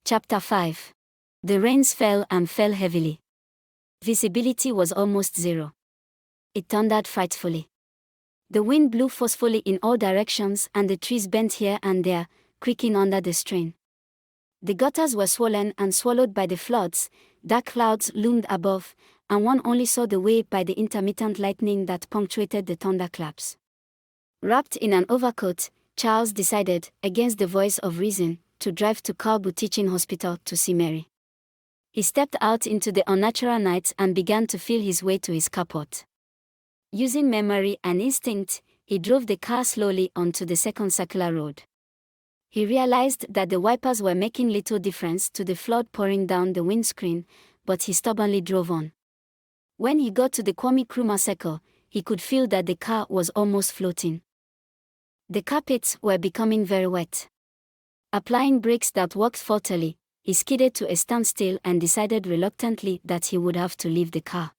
Chapter 5. The rains fell and fell heavily. Visibility was almost zero. It thundered frightfully. The wind blew forcefully in all directions and the trees bent here and there, creaking under the strain. The gutters were swollen and swallowed by the floods, dark clouds loomed above, and one only saw the way by the intermittent lightning that punctuated the thunderclaps. Wrapped in an overcoat, Charles decided, against the voice of reason, to drive to Calbu Teaching Hospital to see Mary. He stepped out into the unnatural night and began to feel his way to his carport. Using memory and instinct, he drove the car slowly onto the second circular road. He realized that the wipers were making little difference to the flood pouring down the windscreen, but he stubbornly drove on. When he got to the Kwame Nkrumah Circle, he could feel that the car was almost floating. The carpets were becoming very wet. Applying brakes that worked faultily, he skidded to a standstill and decided reluctantly that he would have to leave the car.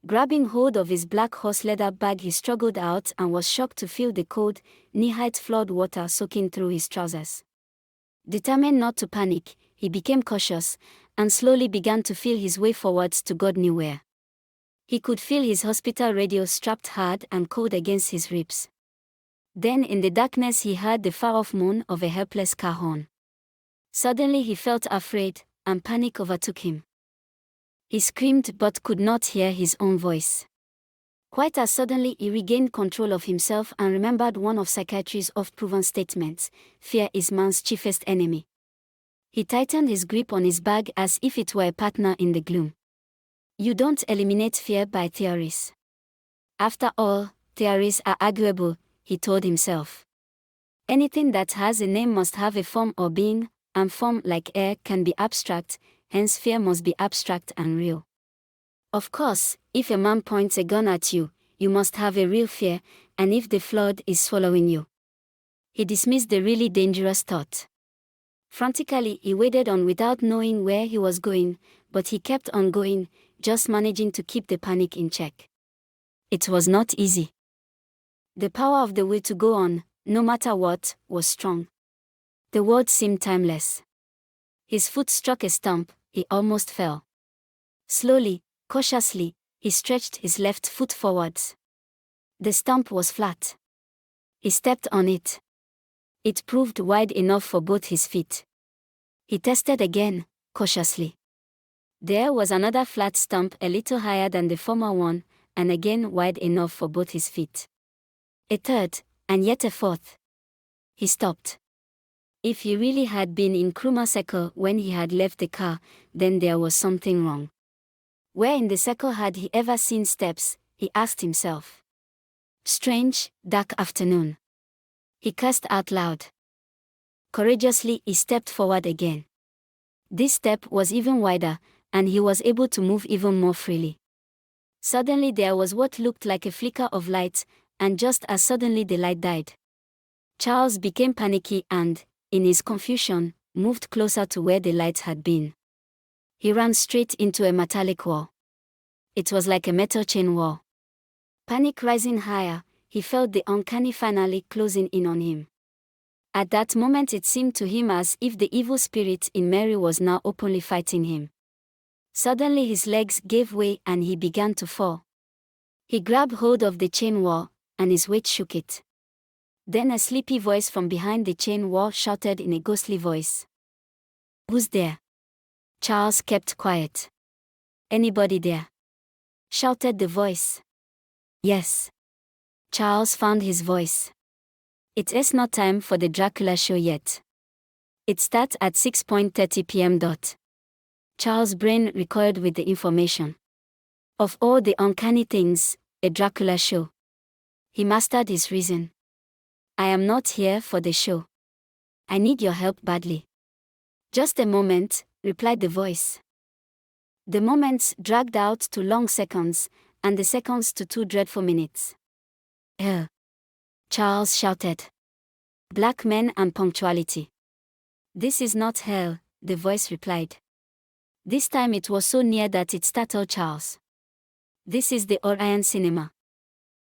Grabbing hold of his black horse leather bag, he struggled out and was shocked to feel the cold, knee-height flood water soaking through his trousers. Determined not to panic, he became cautious and slowly began to feel his way forwards to God knew where. He could feel his hospital radio strapped hard and cold against his ribs. Then in the darkness he heard the far-off moan of a helpless car horn. Suddenly he felt afraid, and panic overtook him. He screamed but could not hear his own voice. Quite as suddenly he regained control of himself and remembered one of psychiatry's oft-proven statements: fear is man's chiefest enemy. He tightened his grip on his bag as if it were a partner in the gloom. You don't eliminate fear by theories. After all, theories are arguable, he told himself. Anything that has a name must have a form or being, and form, like air, can be abstract, hence fear must be abstract and real. Of course, if a man points a gun at you, you must have a real fear, and if the flood is swallowing you. He dismissed the really dangerous thought. Frantically, he waded on without knowing where he was going, but he kept on going, just managing to keep the panic in check. It was not easy. The power of the will to go on, no matter what, was strong. The words seemed timeless. His foot struck a stump, he almost fell. Slowly, cautiously, he stretched his left foot forwards. The stump was flat. He stepped on it. It proved wide enough for both his feet. He tested again, cautiously. There was another flat stump a little higher than the former one, and again wide enough for both his feet. A third, and yet a fourth. He stopped. If he really had been in Nkrumah Circle when he had left the car, then there was something wrong. Where in the circle had he ever seen steps, he asked himself. Strange, dark afternoon. He cursed out loud. Courageously he stepped forward again. This step was even wider, and he was able to move even more freely. Suddenly there was what looked like a flicker of light, and just as suddenly the light died. Charles became panicky and, in his confusion, moved closer to where the light had been. He ran straight into a metallic wall. It was like a metal chain wall. Panic rising higher, he felt the uncanny finally closing in on him. At that moment it seemed to him as if the evil spirit in Mary was now openly fighting him. Suddenly his legs gave way and he began to fall. He grabbed hold of the chain wall, and his weight shook it. Then a sleepy voice from behind the chain wall shouted in a ghostly voice. Who's there? Charles kept quiet. Anybody there? Shouted the voice. Yes. Charles found his voice. It is not time for the Dracula show yet. It starts at 6:30 p.m. Charles' brain recoiled with the information. Of all the uncanny things, a Dracula show. He mastered his reason. I am not here for the show. I need your help badly. Just a moment, replied the voice. The moments dragged out to long seconds, and the seconds to 2 dreadful minutes. Hell! Charles shouted. Black men and punctuality. This is not hell, the voice replied. This time it was so near that it startled Charles. This is the Orion Cinema.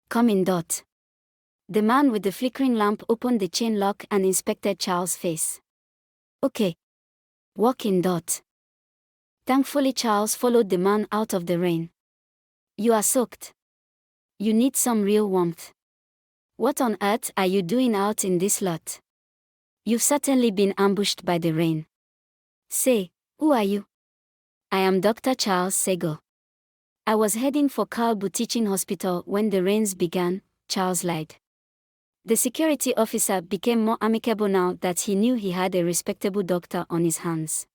Come in. The man with the flickering lamp opened the chain lock and inspected Charles' face. Okay. Walk in. Thankfully, Charles followed the man out of the rain. You are soaked. You need some real warmth. What on earth are you doing out in this lot? You've certainly been ambushed by the rain. Say, who are you? I am Dr. Charles Sego. I was heading for Calbu Teaching Hospital when the rains began, Charles lied. The security officer became more amicable now that he knew he had a respectable doctor on his hands.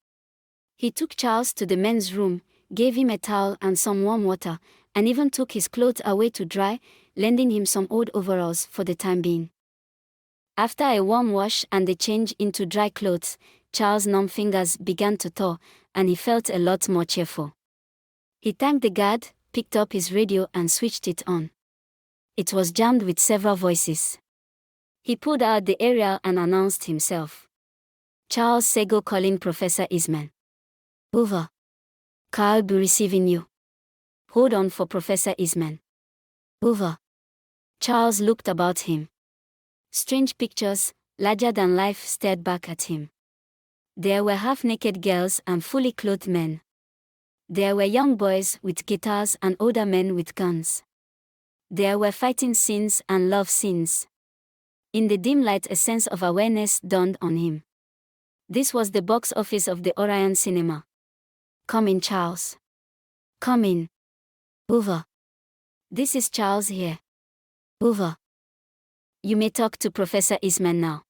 He took Charles to the men's room, gave him a towel and some warm water, and even took his clothes away to dry, lending him some old overalls for the time being. After a warm wash and a change into dry clothes, Charles' numb fingers began to thaw, and he felt a lot more cheerful. He thanked the guard, picked up his radio and switched it on. It was jammed with several voices. He pulled out the aerial and announced himself. Charles Sego calling Professor Eastman. Over. Carl be receiving you. Hold on for Professor Eastman. Over. Charles looked about him. Strange pictures, larger than life, stared back at him. There were half-naked girls and fully clothed men. There were young boys with guitars and older men with guns. There were fighting scenes and love scenes. In the dim light, a sense of awareness dawned on him. This was the box office of the Orion Cinema. Come in, Charles. Come in. Over. This is Charles here. Over. You may talk to Professor Eastman now.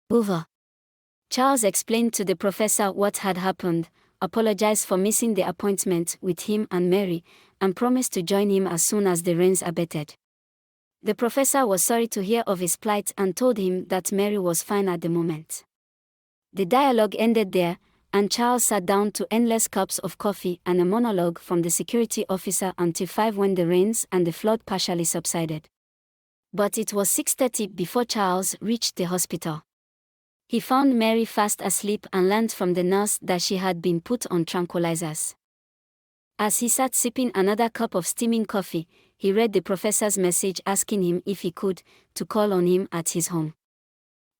Over. Charles explained to the professor what had happened, apologized for missing the appointment with him and Mary, and promised to join him as soon as the rains abated. The professor was sorry to hear of his plight and told him that Mary was fine at the moment. The dialogue ended there, and Charles sat down to endless cups of coffee and a monologue from the security officer until 5 when the rains and the flood partially subsided. But it was 6:30 before Charles reached the hospital. He found Mary fast asleep and learned from the nurse that she had been put on tranquilizers. As he sat sipping another cup of steaming coffee, he read the professor's message asking him if he could, to call on him at his home.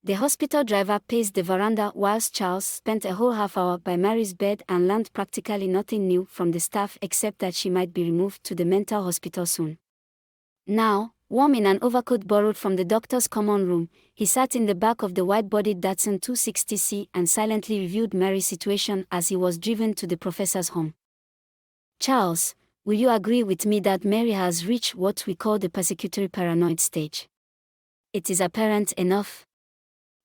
The hospital driver paced the veranda whilst Charles spent a whole half hour by Mary's bed and learned practically nothing new from the staff except that she might be removed to the mental hospital soon. Now, warm in an overcoat borrowed from the doctor's common room, he sat in the back of the wide-bodied Datsun 260C and silently reviewed Mary's situation as he was driven to the professor's home. Charles, will you agree with me that Mary has reached what we call the persecutory paranoid stage? It is apparent enough.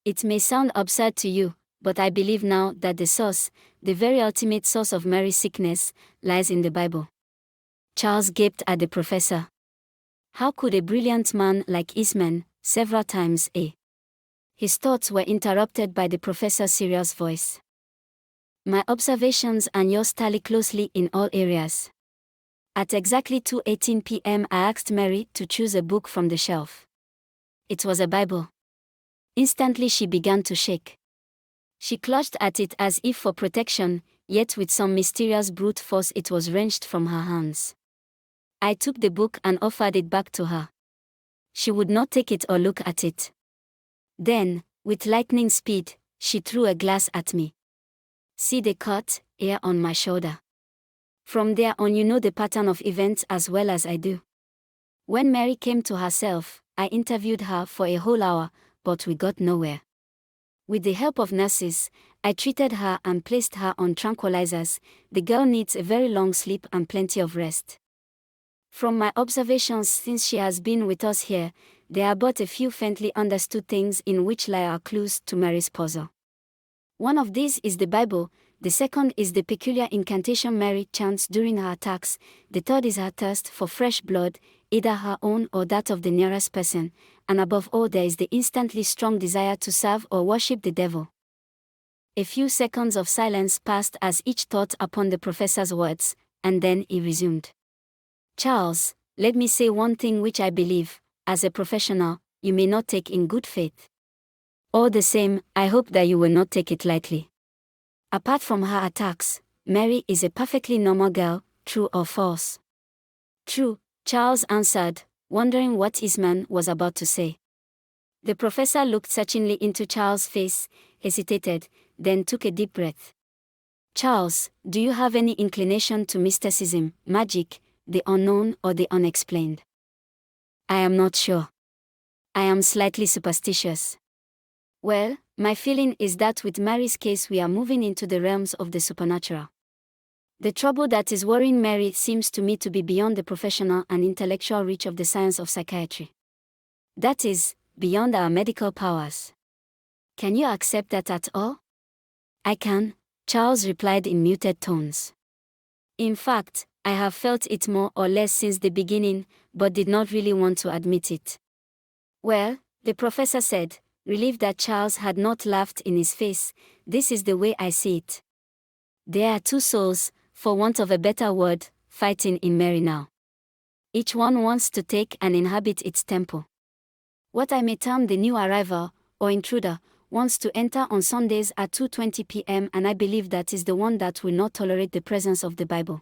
It may sound absurd to you, but I believe now that the source, the very ultimate source of Mary's sickness, lies in the Bible. Charles gaped at the professor. How could a brilliant man like Eastman, several times a... His thoughts were interrupted by the professor's serious voice. My observations and yours tally closely in all areas. At exactly 2:18 p.m. I asked Mary to choose a book from the shelf. It was a Bible. Instantly she began to shake. She clutched at it as if for protection, yet with some mysterious brute force it was wrenched from her hands. I took the book and offered it back to her. She would not take it or look at it. Then, with lightning speed, she threw a glass at me. See the cut, here on my shoulder. From there on you know the pattern of events as well as I do. When Mary came to herself, I interviewed her for a whole hour, but we got nowhere. With the help of nurses, I treated her and placed her on tranquilizers. The girl needs a very long sleep and plenty of rest. From my observations since she has been with us here, there are but a few faintly understood things in which lie our clues to Mary's puzzle. One of these is the Bible, the second is the peculiar incantation Mary chants during her attacks, the third is her thirst for fresh blood, either her own or that of the nearest person, and above all there is the instantly strong desire to serve or worship the devil. A few seconds of silence passed as each thought upon the professor's words, and then he resumed. Charles, let me say one thing which I believe, as a professional, you may not take in good faith. All the same, I hope that you will not take it lightly. Apart from her attacks, Mary is a perfectly normal girl, true or false? True, Charles answered, wondering what Eastman was about to say. The professor looked searchingly into Charles' face, hesitated, then took a deep breath. Charles, do you have any inclination to mysticism, magic, the unknown or the unexplained? I am not sure. I am slightly superstitious. Well, my feeling is that with Mary's case we are moving into the realms of the supernatural. The trouble that is worrying Mary seems to me to be beyond the professional and intellectual reach of the science of psychiatry. That is, beyond our medical powers. Can you accept that at all? I can, Charles replied in muted tones. In fact, I have felt it more or less since the beginning, but did not really want to admit it. Well, the professor said, relieved that Charles had not laughed in his face, this is the way I see it. There are two souls, for want of a better word, fighting in Mary now. Each one wants to take and inhabit its temple. What I may term the new arrival, or intruder, wants to enter on Sundays at 2:20 p.m. and I believe that is the one that will not tolerate the presence of the Bible.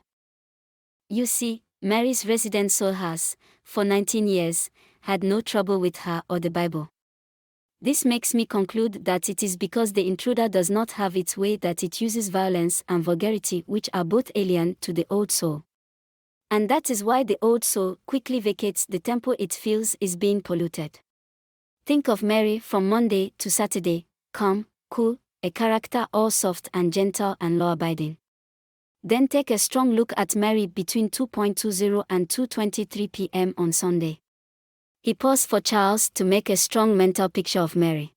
You see, Mary's resident soul has, for 19 years, had no trouble with her or the Bible. This makes me conclude that it is because the intruder does not have its way that it uses violence and vulgarity, which are both alien to the old soul. And that is why the old soul quickly vacates the temple it feels is being polluted. Think of Mary from Monday to Saturday, calm, cool, a character all soft and gentle and law-abiding. Then take a strong look at Mary between 2:20 and 2:23 p.m. on Sunday. He paused for Charles to make a strong mental picture of Mary.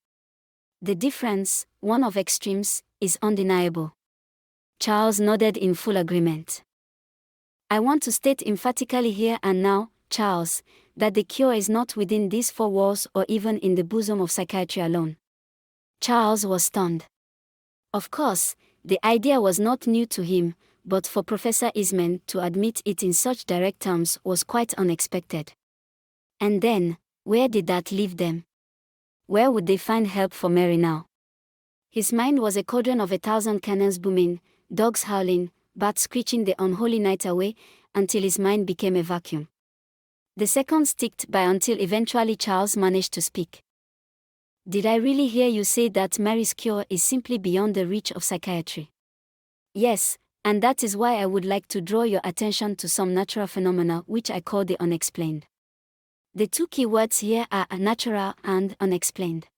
The difference, one of extremes, is undeniable. Charles nodded in full agreement. I want to state emphatically here and now, Charles, that the cure is not within these four walls or even in the bosom of psychiatry alone. Charles was stunned. Of course, the idea was not new to him, but for Professor Eastman to admit it in such direct terms was quite unexpected. And then, where did that leave them? Where would they find help for Mary now? His mind was a cauldron of 1,000 cannons booming, dogs howling, bats screeching the unholy night away, until his mind became a vacuum. The seconds ticked by until eventually Charles managed to speak. Did I really hear you say that Mary's cure is simply beyond the reach of psychiatry? Yes, and that is why I would like to draw your attention to some natural phenomena which I call the unexplained. The two key words here are natural and unexplained.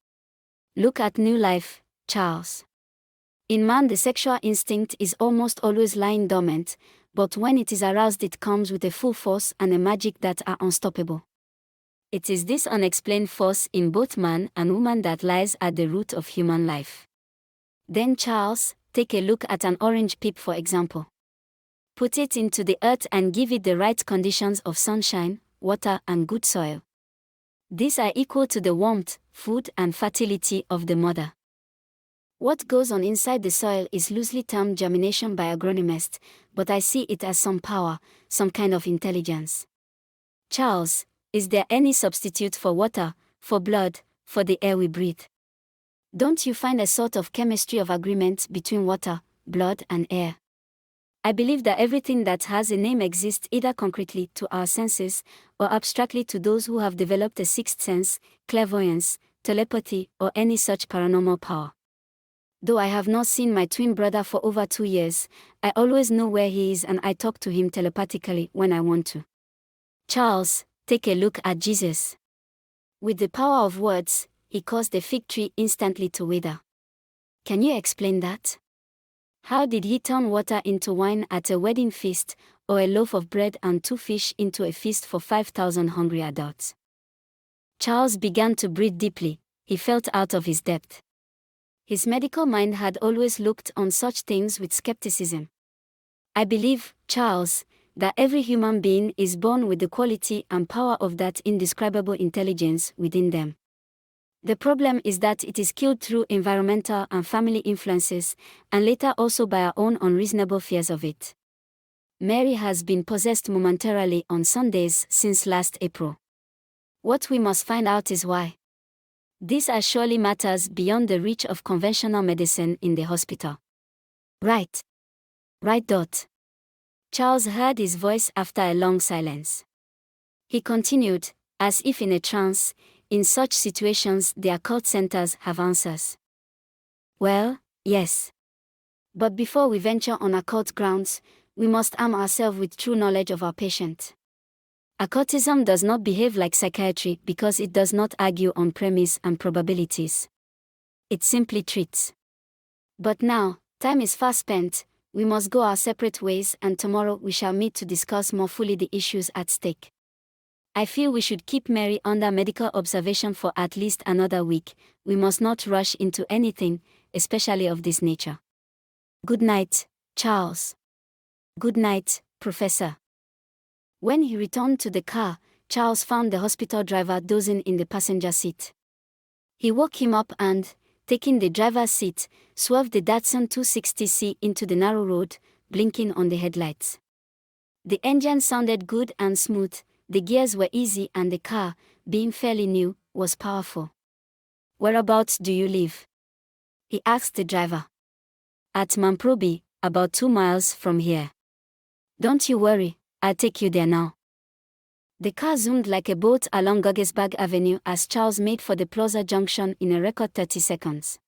Look at new life, Charles. In man the sexual instinct is almost always lying dormant, but when it is aroused it comes with a full force and a magic that are unstoppable. It is this unexplained force in both man and woman that lies at the root of human life. Then Charles, take a look at an orange pip for example. Put it into the earth and give it the right conditions of sunshine, water and good soil. These are equal to the warmth, food and fertility of the mother. What goes on inside the soil is loosely termed germination by agronomists, but I see it as some power, some kind of intelligence. Charles, is there any substitute for water, for blood, for the air we breathe? Don't you find a sort of chemistry of agreement between water, blood and air? I believe that everything that has a name exists either concretely to our senses, or abstractly to those who have developed a sixth sense, clairvoyance, telepathy, or any such paranormal power. Though I have not seen my twin brother for over 2 years, I always know where he is and I talk to him telepathically when I want to. Charles, take a look at Jesus. With the power of words, he caused the fig tree instantly to wither. Can you explain that? How did he turn water into wine at a wedding feast, or a loaf of bread and 2 fish into a feast for 5,000 hungry adults? Charles began to breathe deeply, he felt out of his depth. His medical mind had always looked on such things with skepticism. I believe, Charles, that every human being is born with the quality and power of that indescribable intelligence within them. The problem is that it is killed through environmental and family influences, and later also by our own unreasonable fears of it. Mary has been possessed momentarily on Sundays since last April. What we must find out is why. These are surely matters beyond the reach of conventional medicine in the hospital. Right. Right. Charles heard his voice after a long silence. He continued, as if in a trance, in such situations the occult centers have answers. Well, yes. But before we venture on occult grounds, we must arm ourselves with true knowledge of our patient. Occultism does not behave like psychiatry because it does not argue on premise and probabilities. It simply treats. But now, time is fast spent, we must go our separate ways, and tomorrow we shall meet to discuss more fully the issues at stake. I feel we should keep Mary under medical observation for at least another week. We must not rush into anything, especially of this nature. Good night, Charles. Good night, Professor. When he returned to the car, Charles found the hospital driver dozing in the passenger seat. He woke him up and, taking the driver's seat, swerved the Datsun 260C into the narrow road, blinking on the headlights. The engine sounded good and smooth, the gears were easy, and the car, being fairly new, was powerful. "Whereabouts do you live?" he asked the driver. "At Mamprobi, about 2 miles from here." "Don't you worry, I'll take you there now." The car zoomed like a boat along Guggesberg Avenue as Charles made for the Plaza Junction in a record 30 seconds.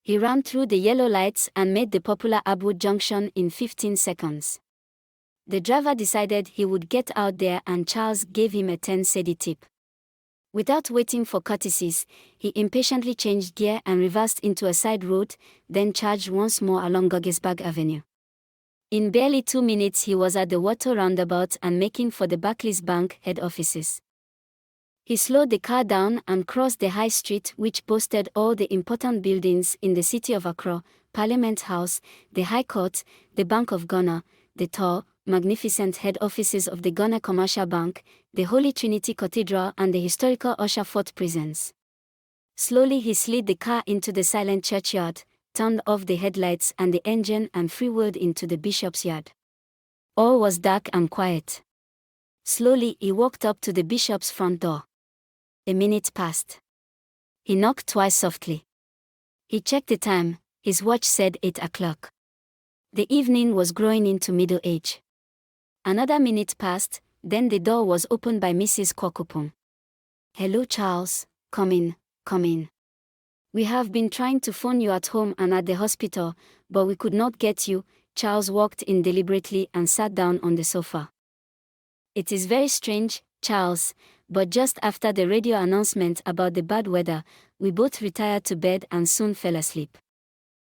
He ran through the yellow lights and made the popular Abwood Junction in 15 seconds. The driver decided he would get out there, and Charles gave him a 10 cedi tip. Without waiting for courtesies, he impatiently changed gear and reversed into a side road, then charged once more along Guggesberg Avenue. In barely 2 minutes he was at the Water roundabout and making for the Barclays Bank head offices. He slowed the car down and crossed the high street, which boasted all the important buildings in the city of Accra: Parliament House, the High Court, the Bank of Ghana, the tall, magnificent head offices of the Ghana Commercial Bank, the Holy Trinity Cathedral, and the historical Usher Fort prisons. Slowly he slid the car into the silent churchyard, turned off the headlights and the engine, and freewheeled into the bishop's yard. All was dark and quiet. Slowly he walked up to the bishop's front door. A minute passed. He knocked twice softly. He checked the time, his watch said 8 o'clock. The evening was growing into middle age. Another minute passed, then the door was opened by Mrs. Quarcoopome. "Hello, Charles, come in, come in. We have been trying to phone you at home and at the hospital, but we could not get you." Charles walked in deliberately and sat down on the sofa. "It is very strange, Charles, but just after the radio announcement about the bad weather, we both retired to bed and soon fell asleep.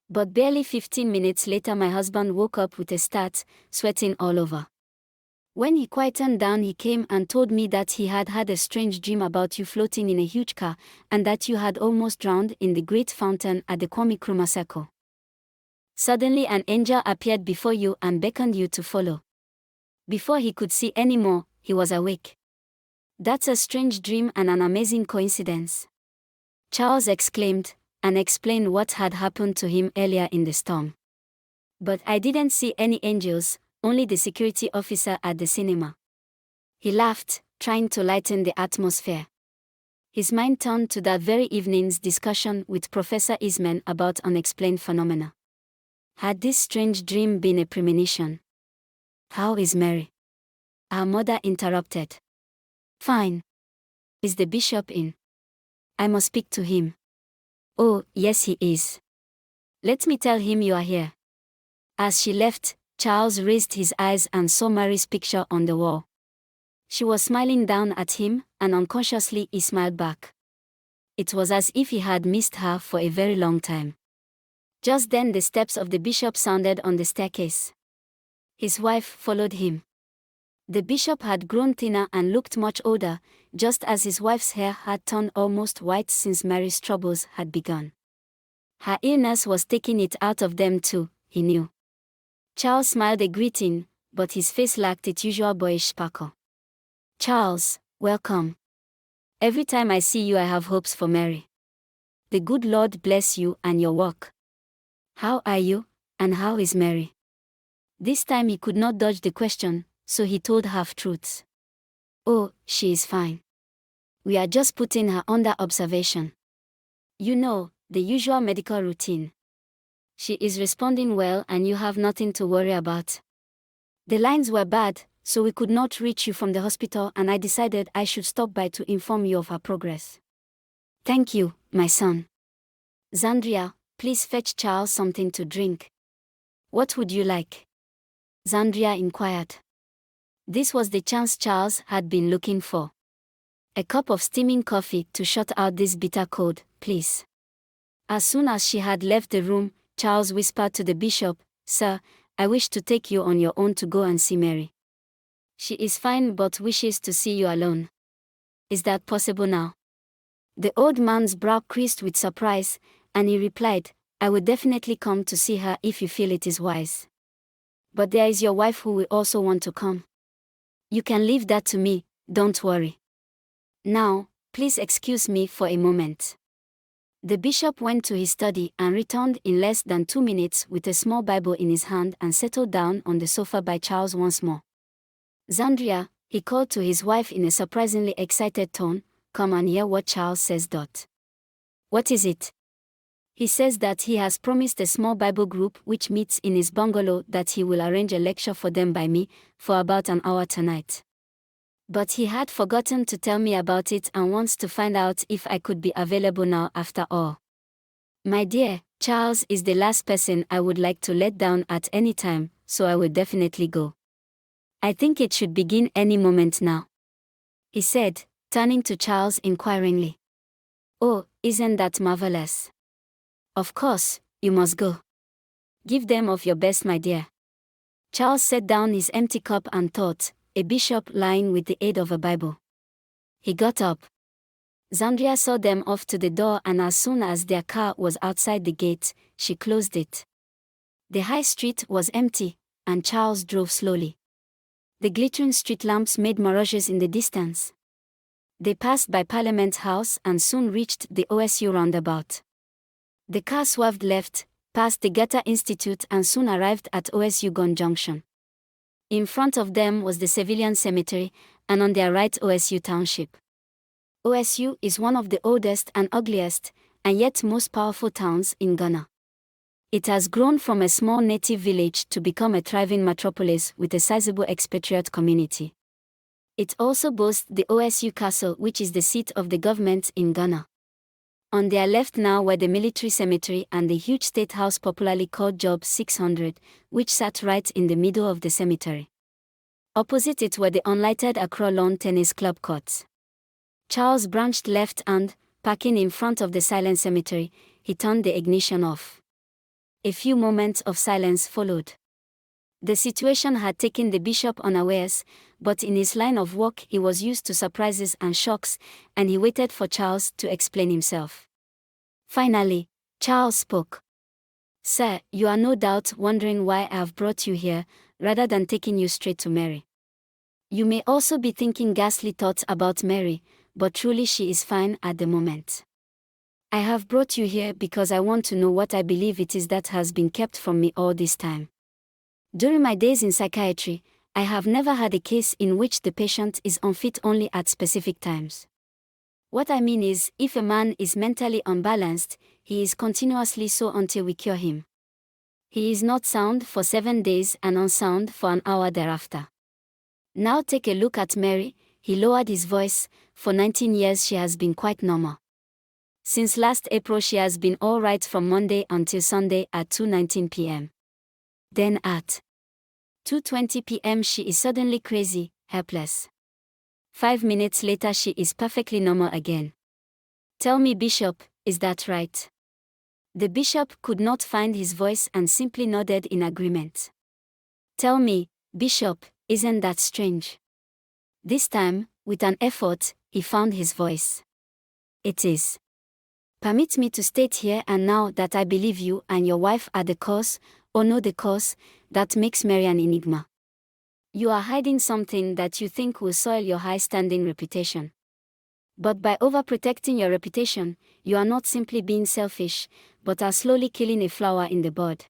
But barely 15 minutes later my husband woke up with a start, sweating all over. When he quietened down he came and told me that he had had a strange dream about you floating in a huge car, and that you had almost drowned in the great fountain at the Kwame Nkrumah Circle. Suddenly an angel appeared before you and beckoned you to follow. Before he could see any more, he was awake. That's a strange dream and an amazing coincidence," Charles exclaimed, and explained what had happened to him earlier in the storm. "But I didn't see any angels, only the security officer at the cinema." He laughed, trying to lighten the atmosphere. His mind turned to that very evening's discussion with Professor Eastman about unexplained phenomena. Had this strange dream been a premonition? "How is Mary?" our mother interrupted. "Fine. Is the bishop in? I must speak to him." "Oh, yes, he is. Let me tell him you are here." As she left, Charles raised his eyes and saw Mary's picture on the wall. She was smiling down at him, and unconsciously he smiled back. It was as if he had missed her for a very long time. Just then the steps of the bishop sounded on the staircase. His wife followed him. The bishop had grown thinner and looked much older, just as his wife's hair had turned almost white since Mary's troubles had begun. Her illness was taking it out of them too, he knew. Charles smiled a greeting, but his face lacked its usual boyish sparkle. "Charles, welcome. Every time I see you I have hopes for Mary. The good Lord bless you and your work. How are you, and how is Mary?" This time he could not dodge the question, so he told half-truths. "Oh, she is fine. We are just putting her under observation. You know, the usual medical routine. She is responding well and you have nothing to worry about. The lines were bad, so we could not reach you from the hospital, and I decided I should stop by to inform you of her progress." "Thank you, my son. Zandria, please fetch Charles something to drink." What would you like? Zandria inquired. This was the chance Charles had been looking for. A cup of steaming coffee to shut out this bitter cold, please. As soon as she had left the room, Charles whispered to the bishop, Sir, I wish to take you on your own to go and see Mary. She is fine but wishes to see you alone. Is that possible now? The old man's brow creased with surprise, and he replied, I would definitely come to see her if you feel it is wise. But there is your wife who will also want to come. You can leave that to me, don't worry. Now, please excuse me for a moment. The bishop went to his study and returned in less than 2 minutes with a small Bible in his hand and settled down on the sofa by Charles once more. Zandria, he called to his wife in a surprisingly excited tone, come and hear what Charles says. What is it? He says that he has promised a small Bible group which meets in his bungalow that he will arrange a lecture for them by me, for about an hour tonight. But he had forgotten to tell me about it and wants to find out if I could be available now after all. My dear, Charles is the last person I would like to let down at any time, so I will definitely go. I think it should begin any moment now. He said, turning to Charles inquiringly. Oh, isn't that marvelous? Of course, you must go. Give them of your best, my dear. Charles set down his empty cup and thought, a bishop lying with the aid of a Bible. He got up. Zandria saw them off to the door, and as soon as their car was outside the gate, she closed it. The high street was empty, and Charles drove slowly. The glittering street lamps made mirages in the distance. They passed by Parliament House and soon reached the OSU roundabout. The car swerved left, past the Gata Institute and soon arrived at OSU Gun Junction. In front of them was the civilian cemetery, and on their right OSU Township. OSU is one of the oldest and ugliest, and yet most powerful towns in Ghana. It has grown from a small native village to become a thriving metropolis with a sizable expatriate community. It also boasts the OSU Castle, which is the seat of the government in Ghana. On their left now were the military cemetery and the huge state house popularly called Job 600, which sat right in the middle of the cemetery. Opposite it were the unlighted Accra Lawn Tennis Club courts. Charles branched left and, parking in front of the silent cemetery, he turned the ignition off. A few moments of silence followed. The situation had taken the bishop unawares, but in his line of work he was used to surprises and shocks, and he waited for Charles to explain himself. Finally, Charles spoke. Sir, you are no doubt wondering why I have brought you here, rather than taking you straight to Mary. You may also be thinking ghastly thoughts about Mary, but truly she is fine at the moment. I have brought you here because I want to know what I believe it is that has been kept from me all this time. During my days in psychiatry, I have never had a case in which the patient is unfit only at specific times. What I mean is, if a man is mentally unbalanced, he is continuously so until we cure him. He is not sound for 7 days and unsound for an hour thereafter. Now take a look at Mary, he lowered his voice. For 19 years she has been quite normal. Since last April she has been all right from Monday until Sunday at 2:19 p.m. Then at 2:20 p.m. she is suddenly crazy, helpless. 5 minutes later she is perfectly normal again. Tell me, Bishop, is that right? The bishop could not find his voice and simply nodded in agreement. Tell me, Bishop, isn't that strange? This time, with an effort, he found his voice. It is. Permit me to state here and now that I believe you and your wife are the cause, or know the cause, that makes Mary an enigma. You are hiding something that you think will soil your high-standing reputation. But by overprotecting your reputation, you are not simply being selfish, but are slowly killing a flower in the bud.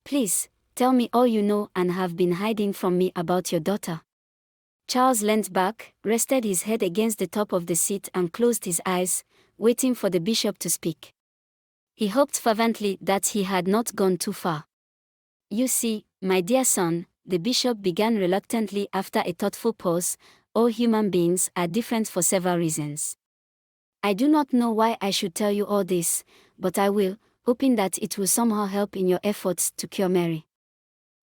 Please, tell me all you know and have been hiding from me about your daughter. Charles leant back, rested his head against the top of the seat and closed his eyes, waiting for the bishop to speak. He hoped fervently that he had not gone too far. You see, my dear son, the bishop began reluctantly after a thoughtful pause, all human beings are different for several reasons. I do not know why I should tell you all this, but I will, hoping that it will somehow help in your efforts to cure Mary.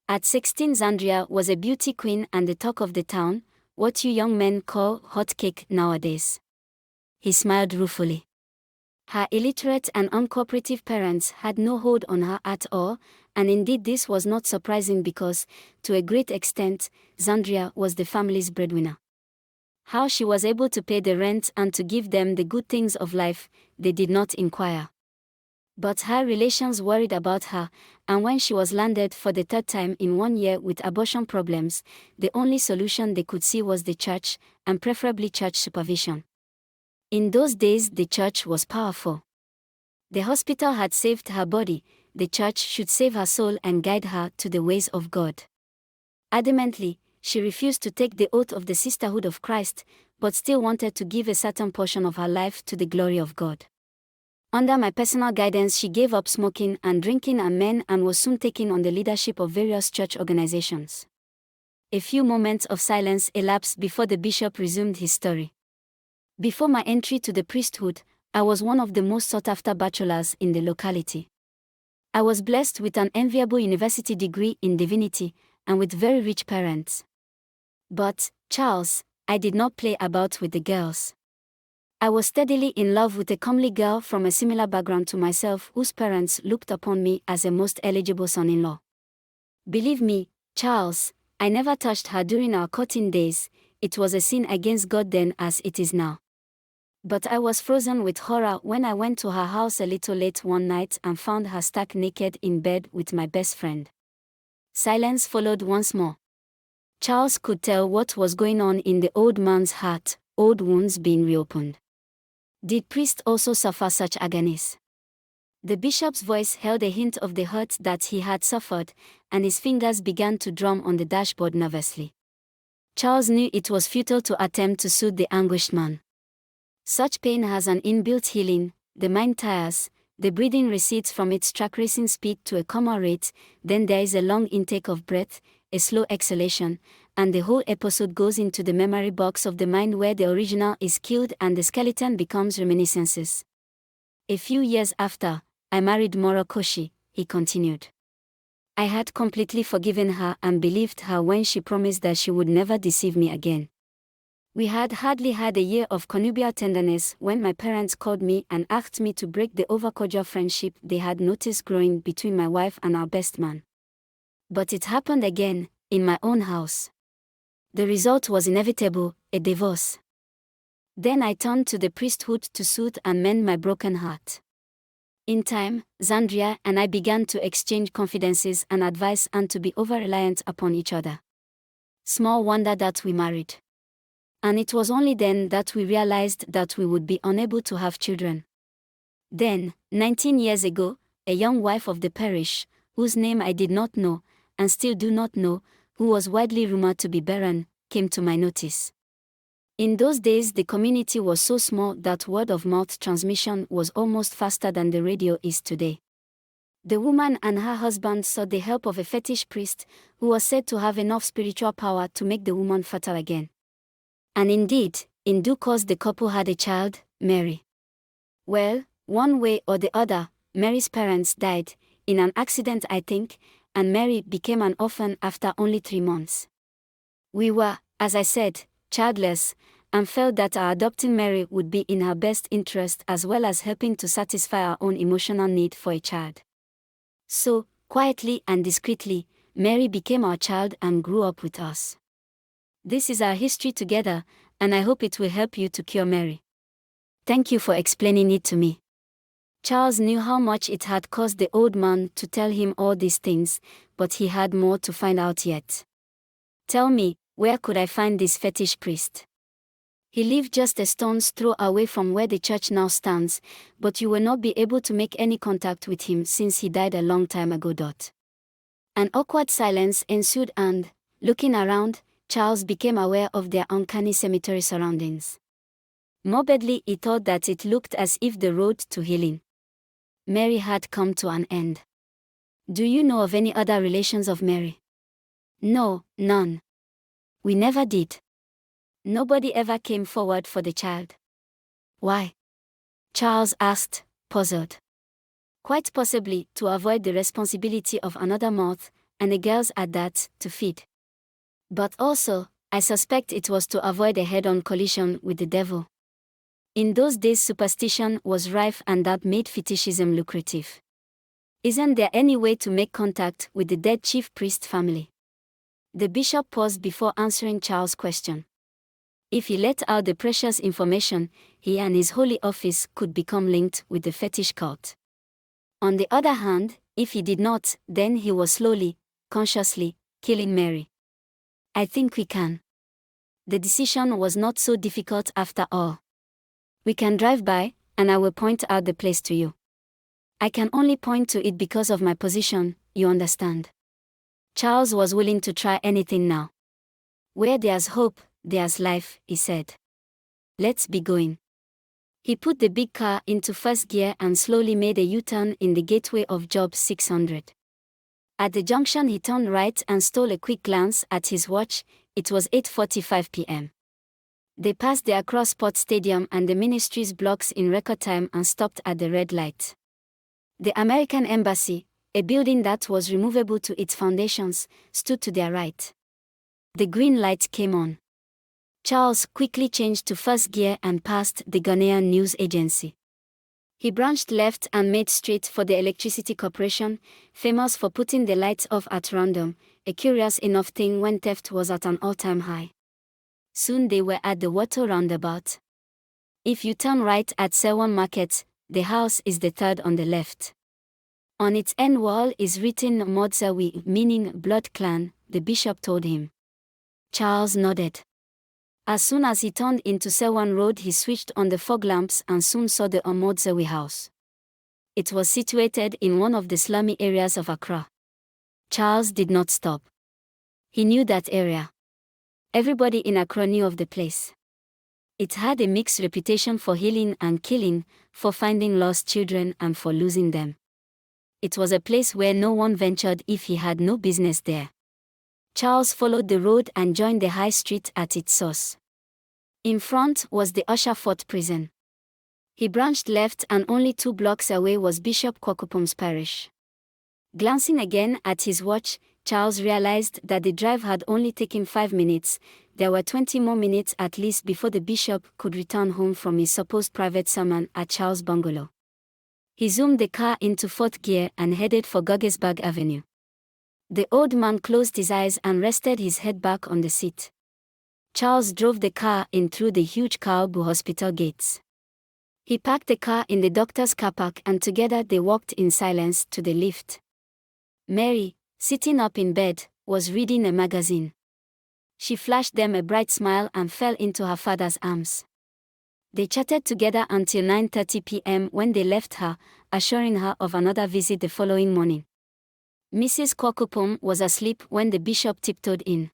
At 16, Zandria was a beauty queen and the talk of the town, what you young men call hot cake nowadays. He smiled ruefully. Her illiterate and uncooperative parents had no hold on her at all, and indeed this was not surprising because, to a great extent, Zandria was the family's breadwinner. How she was able to pay the rent and to give them the good things of life, they did not inquire. But her relations worried about her, and when she was landed for the third time in 1 year with abortion problems, the only solution they could see was the church, and preferably church supervision. In those days the church was powerful. The hospital had saved her body, the church should save her soul and guide her to the ways of God. Adamantly, she refused to take the oath of the Sisterhood of Christ, but still wanted to give a certain portion of her life to the glory of God. Under my personal guidance, she gave up smoking and drinking and men and was soon taken on the leadership of various church organizations. A few moments of silence elapsed before the bishop resumed his story. Before my entry to the priesthood, I was one of the most sought-after bachelors in the locality. I was blessed with an enviable university degree in divinity, and with very rich parents. But, Charles, I did not play about with the girls. I was steadily in love with a comely girl from a similar background to myself whose parents looked upon me as a most eligible son-in-law. Believe me, Charles, I never touched her during our courting days. It was a sin against God then as it is now. But I was frozen with horror when I went to her house a little late one night and found her stark naked in bed with my best friend. Silence followed once more. Charles could tell what was going on in the old man's heart, old wounds being reopened. Did priest also suffer such agonies? The bishop's voice held a hint of the hurt that he had suffered, and his fingers began to drum on the dashboard nervously. Charles knew it was futile to attempt to soothe the anguished man. Such pain has an inbuilt healing, the mind tires, the breathing recedes from its track racing speed to a calmer rate, then there is a long intake of breath, a slow exhalation, and the whole episode goes into the memory box of the mind where the original is killed and the skeleton becomes reminiscences. A few years after, I married Morokoshi, he continued. I had completely forgiven her and believed her when she promised that she would never deceive me again. We had hardly had a year of connubial tenderness when my parents called me and asked me to break the overcordial friendship they had noticed growing between my wife and our best man. But it happened again, in my own house. The result was inevitable, a divorce. Then I turned to the priesthood to soothe and mend my broken heart. In time, Zandria and I began to exchange confidences and advice and to be over-reliant upon each other. Small wonder that we married. And it was only then that we realized that we would be unable to have children. Then, 19 years ago, a young wife of the parish, whose name I did not know, and still do not know, who was widely rumored to be barren, came to my notice. In those days the community was so small that word-of-mouth transmission was almost faster than the radio is today. The woman and her husband sought the help of a fetish priest, who was said to have enough spiritual power to make the woman fertile again. And indeed, in due course the couple had a child, Mary. Well, one way or the other, Mary's parents died, in an accident I think, and Mary became an orphan after only 3 months. We were, as I said, childless, and felt that our adopting Mary would be in her best interest as well as helping to satisfy our own emotional need for a child. So, quietly and discreetly, Mary became our child and grew up with us. This is our history together, and I hope it will help you to cure Mary. Thank you for explaining it to me. Charles knew how much it had cost the old man to tell him all these things, but he had more to find out yet. Tell me, where could I find this fetish priest? He lived just a stone's throw away from where the church now stands, but you will not be able to make any contact with him since he died a long time ago. An awkward silence ensued and, looking around, Charles became aware of their uncanny cemetery surroundings. Morbidly he thought that it looked as if the road to healing Mary had come to an end. Do you know of any other relations of Mary? No, none. We never did. Nobody ever came forward for the child. Why? Charles asked, puzzled. Quite possibly to avoid the responsibility of another mouth, and the girls at that, to feed. But also, I suspect it was to avoid a head-on collision with the devil. In those days superstition was rife and that made fetishism lucrative. Isn't there any way to make contact with the dead chief priest family? The bishop paused before answering Charles' question. If he let out the precious information, he and his holy office could become linked with the fetish cult. On the other hand, if he did not, then he was slowly, consciously, killing Mary. I think we can. The decision was not so difficult after all. We can drive by, and I will point out the place to you. I can only point to it because of my position, you understand. Charles was willing to try anything now. Where there's hope, there's life, he said. Let's be going. He put the big car into first gear and slowly made a U-turn in the gateway of Job 600. At the junction he turned right and stole a quick glance at his watch. It was 8:45 p.m. They passed the Accra Sports Stadium and the ministry's blocks in record time and stopped at the red light. The American Embassy, a building that was removable to its foundations, stood to their right. The green light came on. Charles quickly changed to first gear and passed the Ghanaian news agency. He branched left and made straight for the Electricity Corporation, famous for putting the lights off at random, a curious enough thing when theft was at an all-time high. Soon they were at the Water roundabout. If you turn right at Sewan Market, the house is the third on the left. On its end wall is written Modzawi, meaning blood clan, the bishop told him. Charles nodded. As soon as he turned into Sewan Road he switched on the fog lamps and soon saw the Omodzawi house. It was situated in one of the slummy areas of Accra. Charles did not stop. He knew that area. Everybody in Accra knew of the place. It had a mixed reputation for healing and killing, for finding lost children and for losing them. It was a place where no one ventured if he had no business there. Charles followed the road and joined the high street at its source. In front was the Usher Fort prison. He branched left and only 2 blocks away was Bishop Quarcoopome's parish. Glancing again at his watch, Charles realized that the drive had only taken 5 minutes. There were 20 more minutes at least before the bishop could return home from his supposed private sermon at Charles' bungalow. He zoomed the car into 4th gear and headed for Guggesburg Avenue. The old man closed his eyes and rested his head back on the seat. Charles drove the car in through the huge Kaobu Hospital gates. He parked the car in the doctor's car park and together they walked in silence to the lift. Mary, sitting up in bed, was reading a magazine. She flashed them a bright smile and fell into her father's arms. They chatted together until 9:30 p.m. when they left her, assuring her of another visit the following morning. Mrs. Quarcoopome was asleep when the bishop tiptoed in.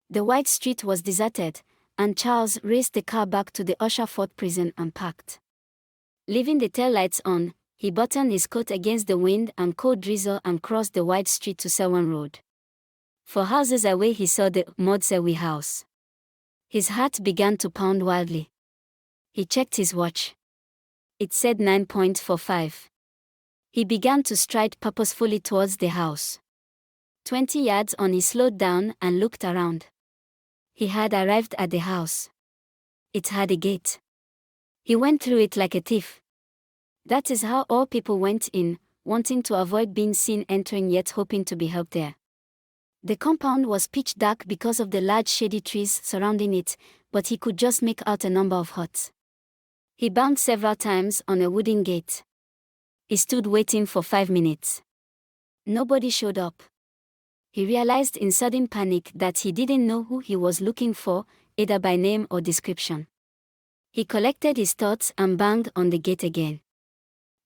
The wide street was deserted, and Charles raced the car back to the Usher Fort prison and parked. Leaving the taillights on, he buttoned his coat against the wind and cold drizzle and crossed the wide street to Sewan Road. 4 houses away he saw the Modzawi house. His heart began to pound wildly. He checked his watch. It said 9:45. He began to stride purposefully towards the house. 20 yards on he slowed down and looked around. He had arrived at the house. It had a gate. He went through it like a thief. That is how all people went in, wanting to avoid being seen entering yet hoping to be helped there. The compound was pitch dark because of the large shady trees surrounding it, but he could just make out a number of huts. He banged several times on a wooden gate. He stood waiting for 5 minutes. Nobody showed up. He realized in sudden panic that he didn't know who he was looking for, either by name or description. He collected his thoughts and banged on the gate again.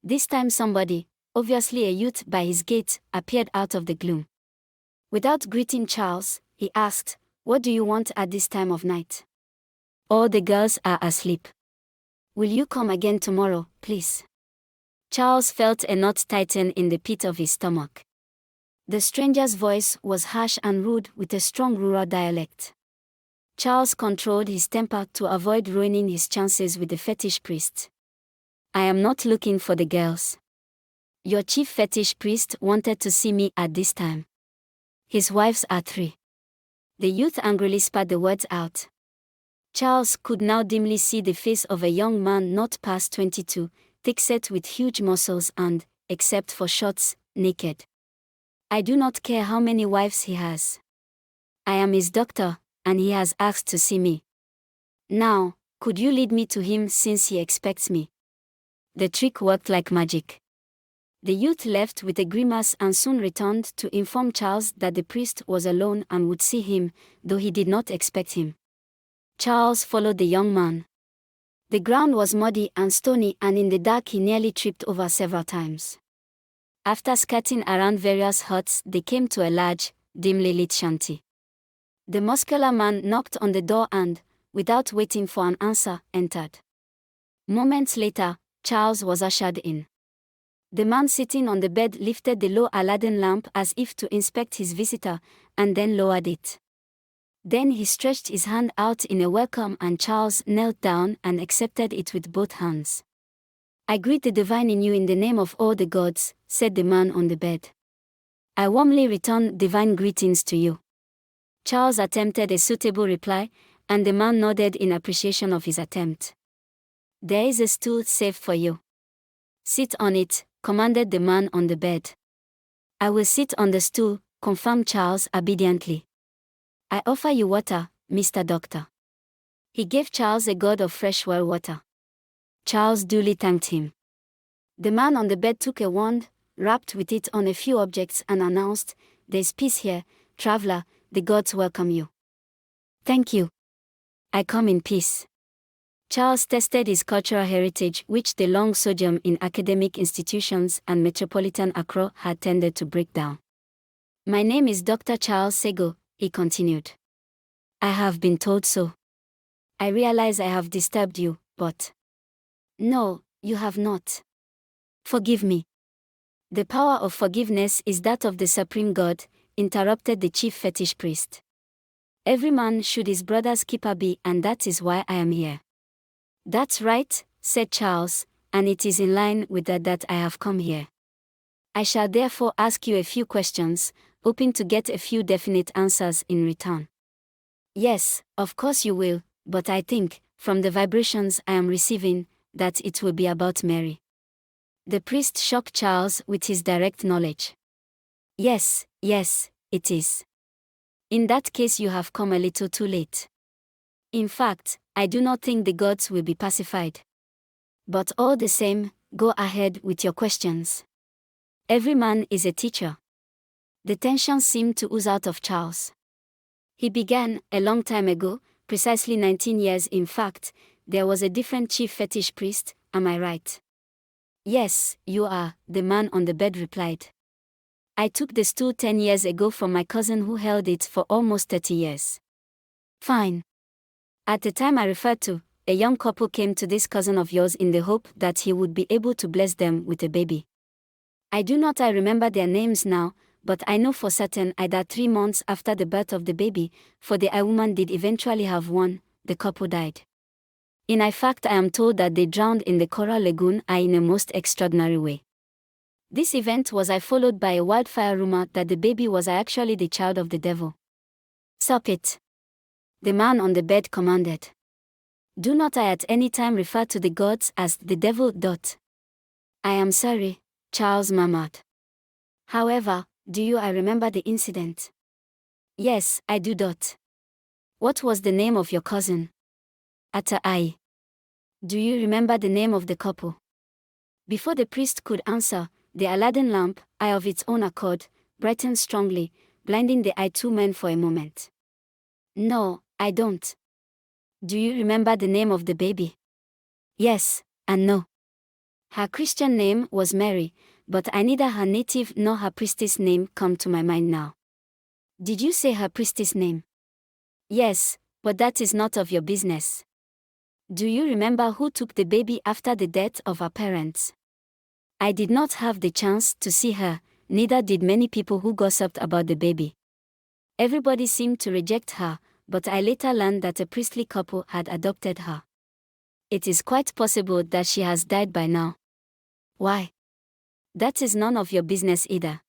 This time somebody, obviously a youth by his gate, appeared out of the gloom. Without greeting Charles, he asked, "What do you want at this time of night?" "All the girls are asleep. Will you come again tomorrow, please?" Charles felt a knot tighten in the pit of his stomach. The stranger's voice was harsh and rude with a strong rural dialect. Charles controlled his temper to avoid ruining his chances with the fetish priest. "I am not looking for the girls. Your chief fetish priest wanted to see me at this time." His wives are 3. The youth angrily spat the words out. Charles could now dimly see the face of a young man not past 22, thick-set with huge muscles and, except for shorts, naked. I do not care how many wives he has. I am his doctor, and he has asked to see me. Now, could you lead me to him since he expects me? The trick worked like magic. The youth left with a grimace and soon returned to inform Charles that the priest was alone and would see him, though he did not expect him. Charles followed the young man. The ground was muddy and stony, and in the dark he nearly tripped over several times. After skirting around various huts, they came to a large, dimly lit shanty. The muscular man knocked on the door and, without waiting for an answer, entered. Moments later, Charles was ushered in. The man sitting on the bed lifted the low Aladdin lamp as if to inspect his visitor, and then lowered it. Then he stretched his hand out in a welcome, and Charles knelt down and accepted it with both hands. I greet the divine in you in the name of all the gods, said the man on the bed. I warmly return divine greetings to you. Charles attempted a suitable reply, and the man nodded in appreciation of his attempt. There is a stool saved for you. Sit on it, commanded the man on the bed. I will sit on the stool, confirmed Charles obediently. I offer you water, Mr. Doctor. He gave Charles a gourd of fresh well water. Charles duly thanked him. The man on the bed took a wand, rapped with it on a few objects, and announced, There's peace here, traveler, the gods welcome you. Thank you. I come in peace. Charles tested his cultural heritage, which the long sojourn in academic institutions and metropolitan Accra had tended to break down. My name is Dr. Charles Sego, he continued. I have been told so. I realize I have disturbed you, but... No, you have not. Forgive me. The power of forgiveness is that of the Supreme God, interrupted the chief fetish priest. Every man should his brother's keeper be, and that is why I am here. That's right, said Charles, and it is in line with that I have come here. I shall therefore ask you a few questions, hoping to get a few definite answers in return. Yes, of course you will, but I think, from the vibrations I am receiving, that it will be about Mary. The priest shocked Charles with his direct knowledge. Yes, it is. In that case you have come a little too late. In fact, I do not think the gods will be pacified. But all the same, go ahead with your questions. Every man is a teacher. The tension seemed to ooze out of Charles. He began, a long time ago, precisely 19 years in fact, there was a different chief fetish priest, am I right? Yes, you are, the man on the bed replied. I took the stool 10 years ago from my cousin who held it for almost 30 years. Fine. At the time I referred to, a young couple came to this cousin of yours in the hope that he would be able to bless them with a baby. I remember their names now, but I know for certain I died 3 months after the birth of the baby, for the woman did eventually have one, the couple died. In fact I am told that they drowned in the Coral Lagoon in a most extraordinary way. This event was followed by a wildfire rumor that the baby was actually the child of the devil. Stop it. The man on the bed commanded. Do not at any time refer to the gods as the devil. I am sorry, Charles murmured. However, do you remember the incident? Yes, I do. What was the name of your cousin? I. Do you remember the name of the couple? Before the priest could answer, the Aladdin lamp, of its own accord, brightened strongly, blinding the 2 men for a moment. No, I don't. Do you remember the name of the baby? Yes, and no. Her Christian name was Mary, but neither her native nor her priestess name come to my mind now. Did you say her priestess name? Yes, but that is not of your business. Do you remember who took the baby after the death of her parents? I did not have the chance to see her, neither did many people who gossiped about the baby. Everybody seemed to reject her, but I later learned that a priestly couple had adopted her. It is quite possible that she has died by now. Why? That is none of your business either.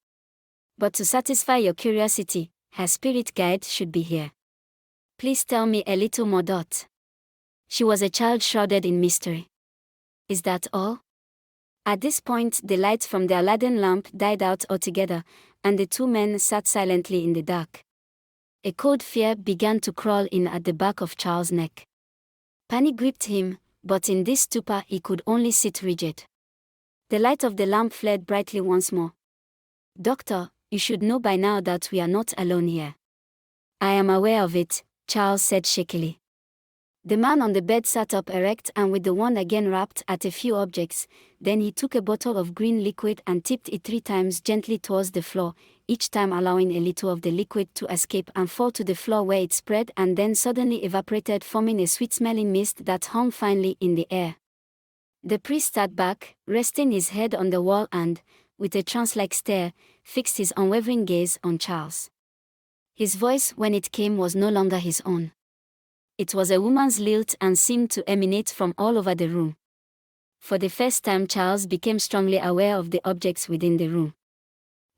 But to satisfy your curiosity, her spirit guide should be here. Please tell me a little more. She was a child shrouded in mystery. Is that all? At this point, the light from the Aladdin lamp died out altogether, and the two men sat silently in the dark. A cold fear began to crawl in at the back of Charles' neck. Panic gripped him, but in this stupor he could only sit rigid. The light of the lamp flared brightly once more. Doctor, you should know by now that we are not alone here. I am aware of it, Charles said shakily. The man on the bed sat up erect and with the wand again rapped at a few objects. Then he took a bottle of green liquid and tipped it 3 times gently towards the floor, each time allowing a little of the liquid to escape and fall to the floor where it spread and then suddenly evaporated, forming a sweet-smelling mist that hung finely in the air. The priest sat back, resting his head on the wall and, with a trance-like stare, fixed his unwavering gaze on Charles. His voice, when it came, was no longer his own. It was a woman's lilt and seemed to emanate from all over the room. For the first time Charles became strongly aware of the objects within the room.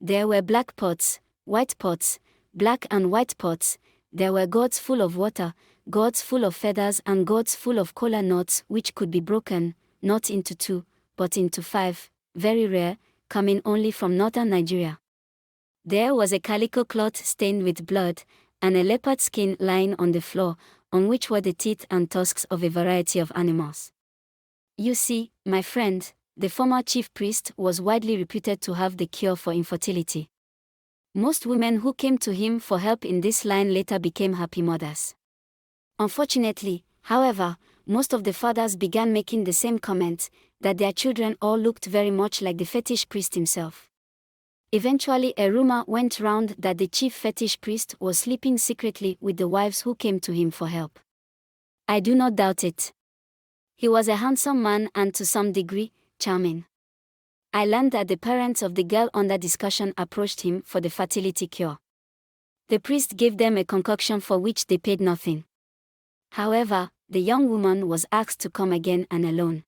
There were black pots, white pots, black and white pots. There were gourds full of water, gourds full of feathers and gourds full of kola nuts which could be broken, not into 2, but into 5, very rare, coming only from northern Nigeria. There was a calico cloth stained with blood, and a leopard skin lying on the floor, on which were the teeth and tusks of a variety of animals. You see, my friend, the former chief priest was widely reputed to have the cure for infertility. Most women who came to him for help in this line later became happy mothers. Unfortunately, however, most of the fathers began making the same comment, that their children all looked very much like the fetish priest himself. Eventually a rumor went round that the chief fetish priest was sleeping secretly with the wives who came to him for help. I do not doubt it. He was a handsome man and to some degree, charming. I learned that the parents of the girl under discussion approached him for the fertility cure. The priest gave them a concoction for which they paid nothing. However, the young woman was asked to come again and alone.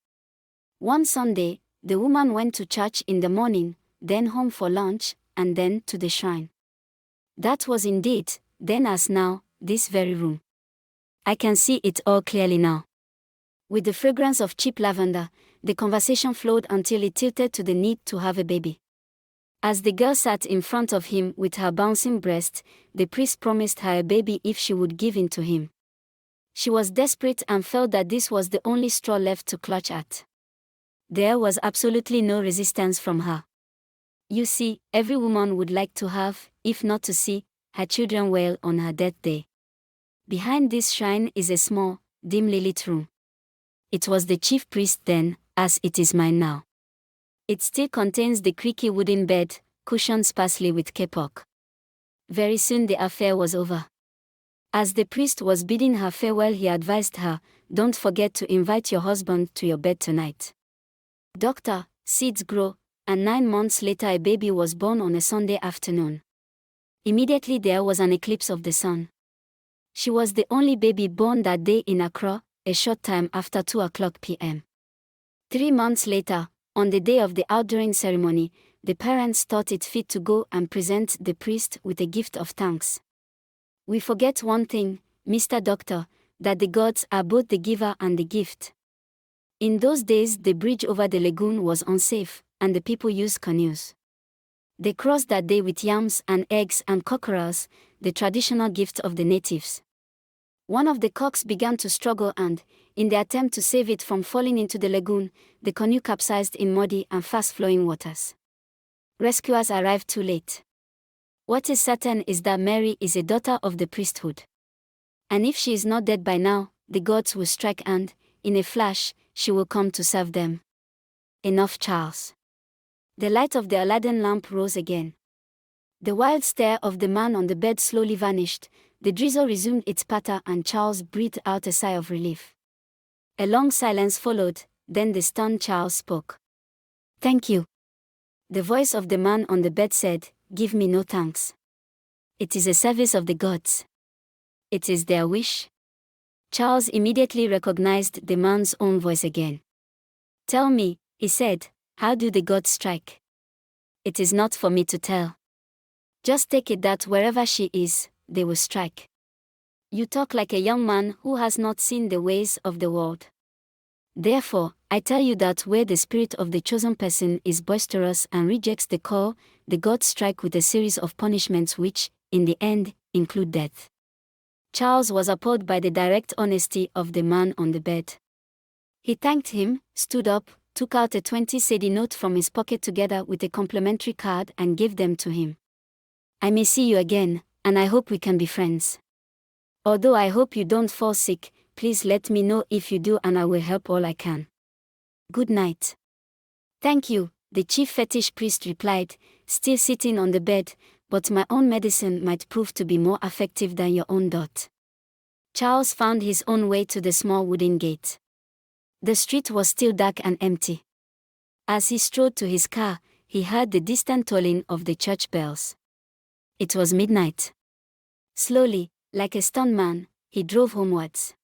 One Sunday, the woman went to church in the morning, then home for lunch, and then to the shrine. That was indeed, then as now, this very room. I can see it all clearly now. With the fragrance of cheap lavender, the conversation flowed until it tilted to the need to have a baby. As the girl sat in front of him with her bouncing breast, the priest promised her a baby if she would give in to him. She was desperate and felt that this was the only straw left to clutch at. There was absolutely no resistance from her. You see, every woman would like to have, if not to see, her children wail on her death day. Behind this shrine is a small, dimly lit room. It was the chief priest then, as it is mine now. It still contains the creaky wooden bed, cushioned sparsely with kapok. Very soon the affair was over. As the priest was bidding her farewell, he advised her, "Don't forget to invite your husband to your bed tonight." Doctor, seeds grow, and 9 months later a baby was born on a Sunday afternoon. Immediately there was an eclipse of the sun. She was the only baby born that day in Accra, a short time after 2:00 p.m. 3 months later, on the day of the outdooring ceremony, the parents thought it fit to go and present the priest with a gift of thanks. We forget one thing, Mr. Doctor, that the gods are both the giver and the gift. In those days the bridge over the lagoon was unsafe, and the people used canoes. They crossed that day with yams and eggs and cockerels, the traditional gift of the natives. One of the cocks began to struggle and, in the attempt to save it from falling into the lagoon, the canoe capsized in muddy and fast-flowing waters. Rescuers arrived too late. What is certain is that Mary is a daughter of the priesthood. And if she is not dead by now, the gods will strike and, in a flash, she will come to serve them. Enough, Charles. The light of the Aladdin lamp rose again. The wild stare of the man on the bed slowly vanished, the drizzle resumed its patter and Charles breathed out a sigh of relief. A long silence followed, then the stunned Charles spoke. "Thank you." The voice of the man on the bed said, "Give me no thanks. It is a service of the gods. It is their wish." Charles immediately recognized the man's own voice again. "Tell me," he said, "how do the gods strike?" "It is not for me to tell." Just take it that wherever she is, they will strike. You talk like a young man who has not seen the ways of the world. Therefore, I tell you that where the spirit of the chosen person is boisterous and rejects the call, the gods strike with a series of punishments which, in the end, include death. Charles was appalled by the direct honesty of the man on the bed. He thanked him, stood up, took out a 20-cedi note from his pocket together with a complimentary card and gave them to him. I may see you again, and I hope we can be friends. Although I hope you don't fall sick, please let me know if you do and I will help all I can. Good night. Thank you, the chief fetish priest replied, still sitting on the bed, but my own medicine might prove to be more effective than your own. Charles found his own way to the small wooden gate. The street was still dark and empty. As he strode to his car, he heard the distant tolling of the church bells. It was midnight. Slowly, like a stunned man, he drove homewards.